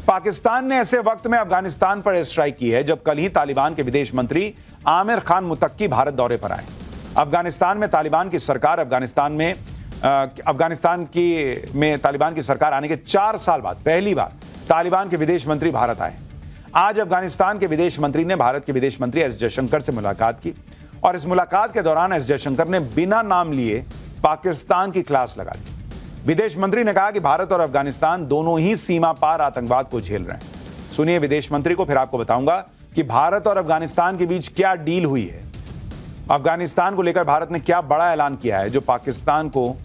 पाकिस्तान ने ऐसे वक्त में अफगानिस्तान पर एयर स्ट्राइक की है जब कल ही तालिबान के विदेश मंत्री आमिर खान मुत्तकी भारत दौरे पर आए। अफगानिस्तान में तालिबान की सरकार तालिबान की सरकार आने के 4 साल बाद पहली बार तालिबान के विदेश मंत्री भारत आए। आज अफगानिस्तान के विदेश मंत्री ने भारत के विदेश मंत्री एस जयशंकर से मुलाकात की और इस मुलाकात के दौरान एस जयशंकर ने बिना नाम लिए पाकिस्तान की क्लास लगा दी। विदेश मंत्री ने कहा कि भारत और अफगानिस्तान दोनों ही सीमा पार आतंकवाद को झेल रहे हैं। सुनिए विदेश मंत्री को, फिर आपको बताऊंगा कि भारत और अफगानिस्तान के बीच क्या डील हुई है। अफगानिस्तान को लेकर भारत ने क्या बड़ा ऐलान किया है जो पाकिस्तान को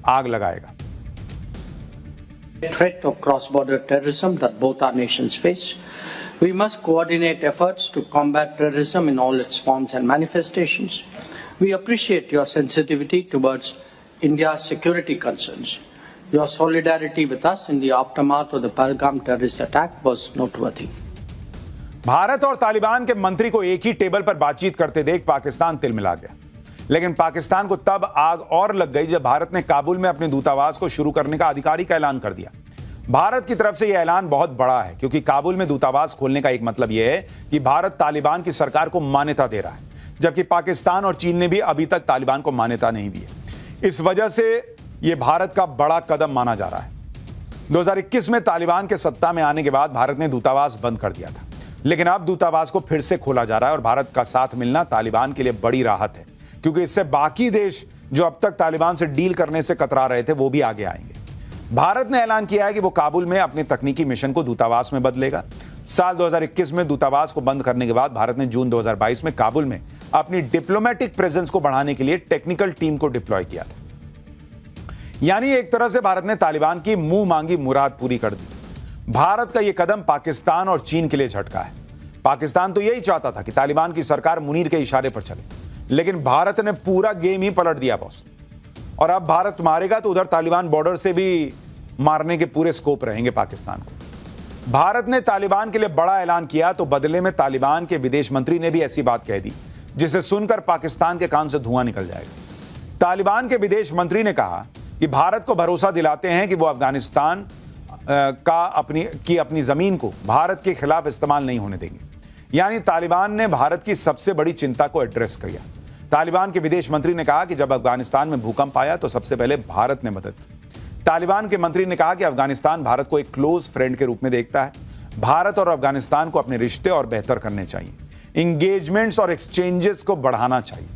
आग लगाएगा। Threat of cross-border terrorism that both our nations face. We must coordinate efforts to combat terrorism in all its forms and manifestations. We appreciate your sensitivity towards India's security concerns. Your solidarity with us in the aftermath of the Pahalgam terrorist attack was noteworthy. Bharat और तालिबान के मंत्री को एक ही table पर बातचीत करते देख पाकिस्तान तिलमिला गया, लेकिन पाकिस्तान को तब आग और लग गई जब भारत ने काबुल में अपने दूतावास को शुरू करने का आधिकारिक ऐलान कर दिया। भारत की तरफ से यह ऐलान बहुत बड़ा है क्योंकि काबुल में दूतावास खोलने का एक मतलब यह है कि भारत तालिबान की सरकार को मान्यता दे रहा है, जबकि पाकिस्तान और चीन ने भी अभी तक तालिबान को मान्यता नहीं दी है। इस वजह से यह भारत का बड़ा कदम माना जा रहा है। 2021 में तालिबान के सत्ता में आने के बाद भारत ने दूतावास बंद कर दिया था, लेकिन अब दूतावास को फिर से खोला जा रहा है और भारत का साथ मिलना तालिबान के लिए बड़ी राहत है क्योंकि इससे बाकी देश जो अब तक तालिबान से डील करने से कतरा रहे थे वो भी आगे आएंगे। भारत ने ऐलान किया है कि वो काबुल में अपने तकनीकी मिशन को दूतावास में बदलेगा। साल 2021 में दूतावास को बंद करने के बाद भारत ने जून 2022 में काबुल में अपनी डिप्लोमेटिक प्रेजेंस को बढ़ाने के लिए टेक्निकल टीम को डिप्लॉय किया था। यानी एक तरह से भारत ने तालिबान की मुंह मांगी मुराद पूरी कर दी। भारत का यह कदम पाकिस्तान और चीन के लिए झटका है। पाकिस्तान तो यही चाहता था कि तालिबान की सरकार मुनीर के इशारे पर चले, लेकिन भारत ने पूरा गेम ही पलट दिया बॉस। और अब भारत मारेगा तो उधर तालिबान बॉर्डर से भी मारने के पूरे स्कोप रहेंगे पाकिस्तान को। भारत ने तालिबान के लिए बड़ा ऐलान किया तो बदले में तालिबान के विदेश मंत्री ने भी ऐसी बात कह दी जिसे सुनकर पाकिस्तान के कान से धुआं निकल जाएगा। तालिबान के विदेश मंत्री ने कहा कि भारत को भरोसा दिलाते हैं कि वो अफगानिस्तान अपनी जमीन को भारत के खिलाफ इस्तेमाल नहीं होने देंगे। यानी तालिबान ने भारत की सबसे बड़ी चिंता को एड्रेस किया। तालिबान के विदेश मंत्री ने कहा कि जब अफगानिस्तान में भूकंप आया तो सबसे पहले भारत ने मदद की। तालिबान के मंत्री ने कहा कि अफगानिस्तान भारत को एक क्लोज फ्रेंड के रूप में देखता है। भारत और अफगानिस्तान को अपने रिश्ते और बेहतर करने चाहिए, इंगेजमेंट्स और एक्सचेंजेस को बढ़ाना चाहिए।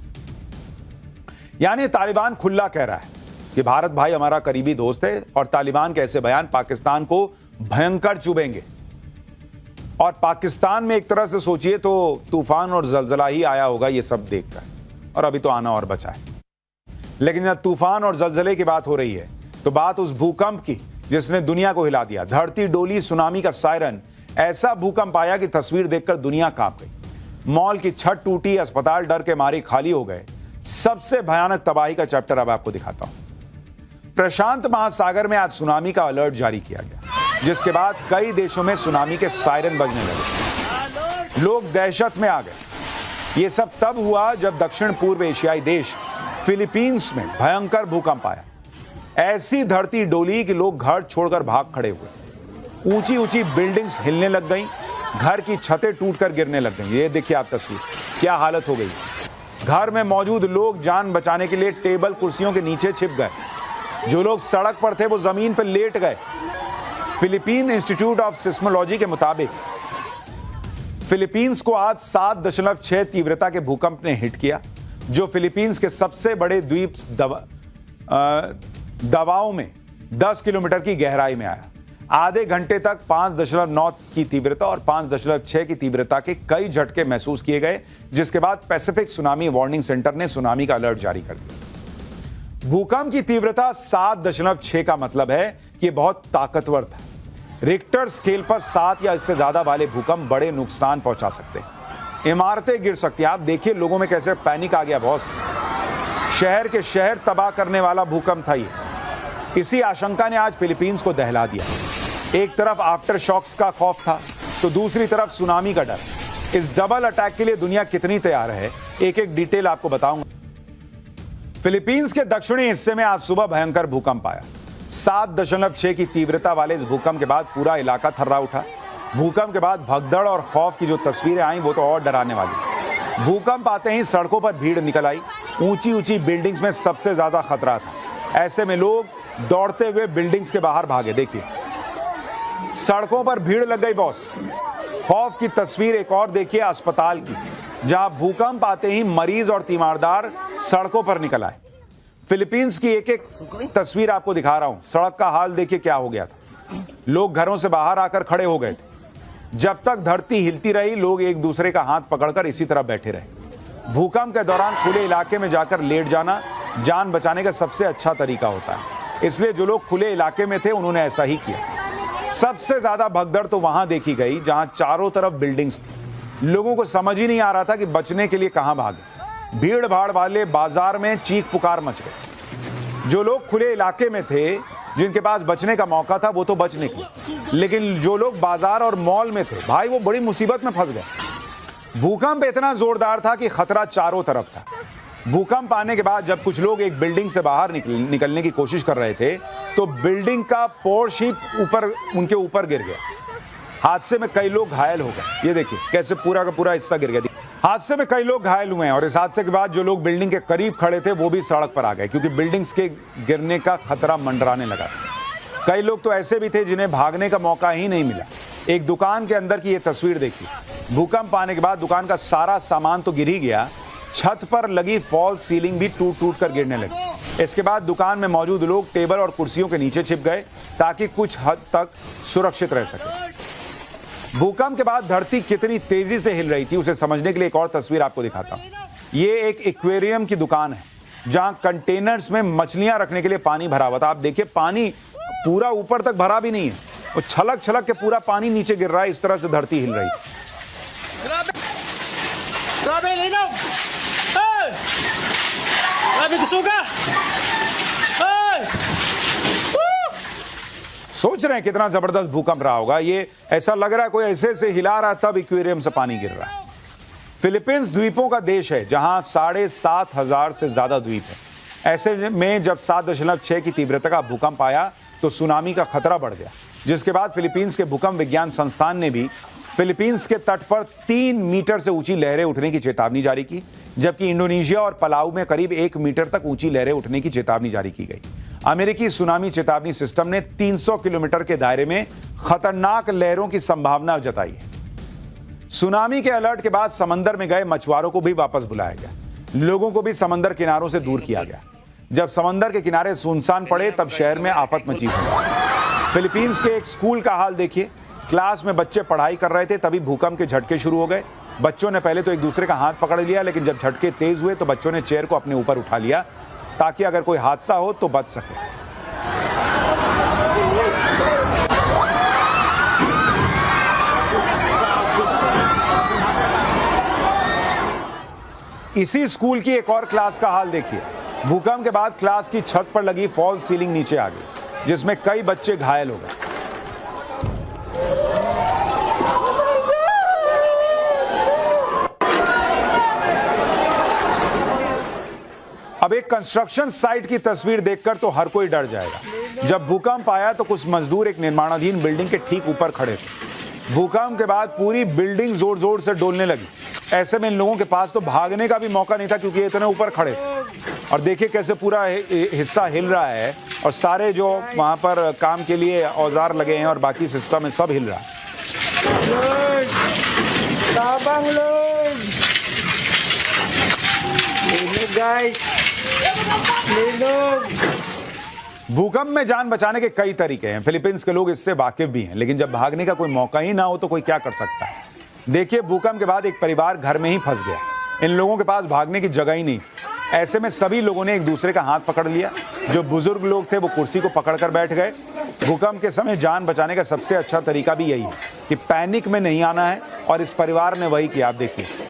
यानी तालिबान खुला कह रहा है कि भारत भाई हमारा करीबी दोस्त है और तालिबान के ऐसे बयान पाकिस्तान को भयंकर चुभेंगे। और पाकिस्तान में एक तरह से सोचिए तो तूफान और जलजला ही आया होगा ये सब देखकर, और अभी तो आना और बचा है। लेकिन जब तूफान और जलजले की बात हो रही है तो बात उस भूकंप की जिसने दुनिया को हिला दिया। धरती डोली, सुनामी का सायरन, ऐसा भूकंप आया कि तस्वीर देखकर दुनिया कांप गई। मॉल की छत टूटी, अस्पताल डर के मारे खाली हो गए। सबसे भयानक तबाही का चैप्टर अब आपको दिखाता हूं। प्रशांत महासागर में आज सुनामी का अलर्ट जारी किया गया, जिसके बाद कई देशों में सुनामी के सायरन बजने लगे। लोग दहशत में आ गए। यह सब तब हुआ जब दक्षिण पूर्व एशियाई देश फिलीपींस में भयंकर भूकंप आया। ऐसी धरती डोली कि लोग घर छोड़कर भाग खड़े हुए। ऊंची ऊंची बिल्डिंग्स हिलने लग गईं, घर की छतें टूटकर गिरने लग गईं। ये देखिए आप तस्वीर, क्या हालत हो गई। घर में मौजूद लोग जान बचाने के लिए टेबल कुर्सियों के नीचे छिप गए। जो लोग सड़क पर थे वो जमीन पर लेट गए। फिलीपीन इंस्टीट्यूट ऑफ सिस्मोलॉजी के मुताबिक फिलीपींस को आज 7.6 तीव्रता के भूकंप ने हिट किया, जो फिलीपींस के सबसे बड़े द्वीप दबाव में 10 किलोमीटर की गहराई में आया। आधे घंटे तक 5.9 की तीव्रता और 5.6 की तीव्रता के कई झटके महसूस किए गए, जिसके बाद पैसिफिक सुनामी वार्निंग सेंटर ने सुनामी का अलर्ट जारी कर दिया। भूकंप की तीव्रता 7.6 का मतलब है कि बहुत ताकतवर था। रिक्टर स्केल पर 7 या इससे ज्यादा वाले भूकंप बड़े नुकसान पहुंचा सकते हैं। इमारतें गिर सकती हैं। आप देखिए लोगों में कैसे पैनिक आ गया बॉस। शहर के शहर तबाह करने वाला भूकंप था ये। इसी आशंका ने आज फिलीपींस को दहला दिया। एक तरफ आफ्टर शॉक्स का खौफ था तो दूसरी तरफ सुनामी का डर। इस डबल अटैक के लिए दुनिया कितनी तैयार है, एक एक डिटेल आपको बताऊंगा। फिलीपींस के दक्षिणी हिस्से में आज सुबह भयंकर भूकंप आया। 7.6 की तीव्रता वाले इस भूकंप के बाद पूरा इलाका थर्रा उठा। भूकंप के बाद भगदड़ और खौफ की जो तस्वीरें आई वो तो और डराने वाली। भूकंप आते ही सड़कों पर भीड़ निकल आई। ऊंची ऊंची बिल्डिंग्स में सबसे ज्यादा खतरा था। ऐसे में लोग दौड़ते हुए बिल्डिंग्स के बाहर भागे। देखिए, सड़कों पर भीड़ लग गई बॉस। खौफ की तस्वीर एक और देखिए अस्पताल की, जहां भूकंप आते ही मरीज और तीमारदार सड़कों पर निकल आए। फिलीपींस की एक एक तस्वीर आपको दिखा रहा हूं। सड़क का हाल देखिए क्या हो गया था। लोग घरों से बाहर आकर खड़े हो गए थे। जब तक धरती हिलती रही, लोग एक दूसरे का हाथ पकड़कर इसी तरह बैठे रहे। भूकंप के दौरान खुले इलाके में जाकर लेट जाना जान बचाने का सबसे अच्छा तरीका होता है, इसलिए जो लोग खुले इलाके में थे उन्होंने ऐसा ही किया। सबसे ज्यादा भगदड़ तो वहां देखी गई जहां चारों तरफ बिल्डिंग्स थी। लोगों को समझ ही नहीं आ रहा था कि बचने के लिए कहां भागे। भीड़ भाड़ वाले बाजार में चीख पुकार मच गई। जो लोग खुले इलाके में थे, जिनके पास बचने का मौका था, वो तो बच निकले, लेकिन जो लोग बाजार और मॉल में थे, भाई वो बड़ी मुसीबत में फंस गए। भूकंप इतना जोरदार था कि खतरा चारों तरफ था। भूकंप आने के बाद जब कुछ लोग एक बिल्डिंग से बाहर निकलने की कोशिश कर रहे थे, तो बिल्डिंग का पोर्श ही उनके ऊपर गिर गया। हादसे में कई लोग घायल हो गए। ये देखिए कैसे पूरा का पूरा हिस्सा गिर गया। हादसे में कई लोग घायल हुए हैं और इस हादसे के बाद जो लोग बिल्डिंग के करीब खड़े थे वो भी सड़क पर आ गए, क्योंकि बिल्डिंग्स के गिरने का खतरा मंडराने लगा। कई लोग तो ऐसे भी थे जिन्हें भागने का मौका ही नहीं मिला। एक दुकान के अंदर की ये तस्वीर देखिए। भूकंप आने के बाद दुकान का सारा सामान तो गिर ही गया, छत पर लगी फॉल सीलिंग भी टूट टूट कर गिरने लगी। इसके बाद दुकान में मौजूद लोग टेबल और कुर्सियों के नीचे छिप गए ताकि कुछ हद तक सुरक्षित रह सके। भूकंप के बाद धरती कितनी तेजी से हिल रही थी उसे समझने के लिए एक और तस्वीर आपको दिखाता हूं। ये एक एक्वेरियम की दुकान है जहां कंटेनर्स में मछलियां रखने के लिए पानी भरा हुआ था। आप देखिए, पानी पूरा ऊपर तक भरा भी नहीं है, और छलक छलक के पूरा पानी नीचे गिर रहा है। इस तरह से धरती हिल रही थी। सोच रहे हैं कितना जबरदस्त भूकंप रहा होगा। ये ऐसा लग रहा है कोई ऐसे से हिला रहा है तब एक्वेरियम से पानी गिर रहा है। फिलीपींस द्वीपों का देश है जहां 7,500 से ज्यादा द्वीप है। ऐसे में जब 7.6 की तीव्रता का भूकंप आया तो सुनामी का खतरा बढ़ गया, जिसके बाद फिलीपींस के भूकंप विज्ञान संस्थान ने भी फिलीपींस के तट पर 3 मीटर से ऊंची लहरें उठने की चेतावनी जारी की, जबकि इंडोनेशिया और पलाऊ में करीब 1 मीटर तक ऊंची लहरें उठने की चेतावनी जारी की गई। अमेरिकी सुनामी चेतावनी सिस्टम ने 300 किलोमीटर के दायरे में खतरनाक लहरों की संभावना जताई है। सुनामी के अलर्ट के बाद समंदर में गए मछुआरों को भी वापस बुलाया गया। लोगों को भी समंदर किनारों से दूर किया गया। जब समंदर के किनारे सुनसान पड़े तब शहर में आफत मची हुई। फिलीपींस के एक स्कूल का हाल देखिए। क्लास में बच्चे पढ़ाई कर रहे थे, तभी भूकंप के झटके शुरू हो गए। बच्चों ने पहले तो एक दूसरे का हाथ पकड़ लिया, लेकिन जब झटके तेज हुए तो बच्चों ने चेयर को अपने ऊपर उठा लिया ताकि अगर कोई हादसा हो तो बच सके। इसी स्कूल की एक और क्लास का हाल देखिए। भूकंप के बाद क्लास की छत पर लगी फॉल सीलिंग नीचे आ गई, जिसमें कई बच्चे घायल हो गए। अब एक कंस्ट्रक्शन साइट की तस्वीर देखकर तो हर कोई डर जाएगा। जब भूकंप आया तो कुछ मजदूर एक निर्माणाधीन बिल्डिंग के ठीक ऊपर खड़े थे। भूकंप के बाद पूरी बिल्डिंग जोर जोर से डोलने लगी। ऐसे में इन लोगों के पास तो भागने का भी मौका नहीं था, क्योंकि इतने ऊपर खड़े थे। और देखिए कैसे पूरा हिस्सा हिल रहा है, और सारे जो वहां पर काम के लिए औजार लगे हैं और बाकी सिस्टम है सब हिल रहा है। भूकंप में जान बचाने के कई तरीके हैं। फिलीपींस के लोग इससे वाकिफ भी हैं, लेकिन जब भागने का कोई मौका ही ना हो तो कोई क्या कर सकता है। देखिए, भूकंप के बाद एक परिवार घर में ही फंस गया। इन लोगों के पास भागने की जगह ही नहीं। ऐसे में सभी लोगों ने एक दूसरे का हाथ पकड़ लिया। जो बुजुर्ग लोग थे वो कुर्सी को पकड़कर बैठ गए। भूकंप के समय जान बचाने का सबसे अच्छा तरीका भी यही है कि पैनिक में नहीं आना है, और इस परिवार ने वही किया। आप देखिए।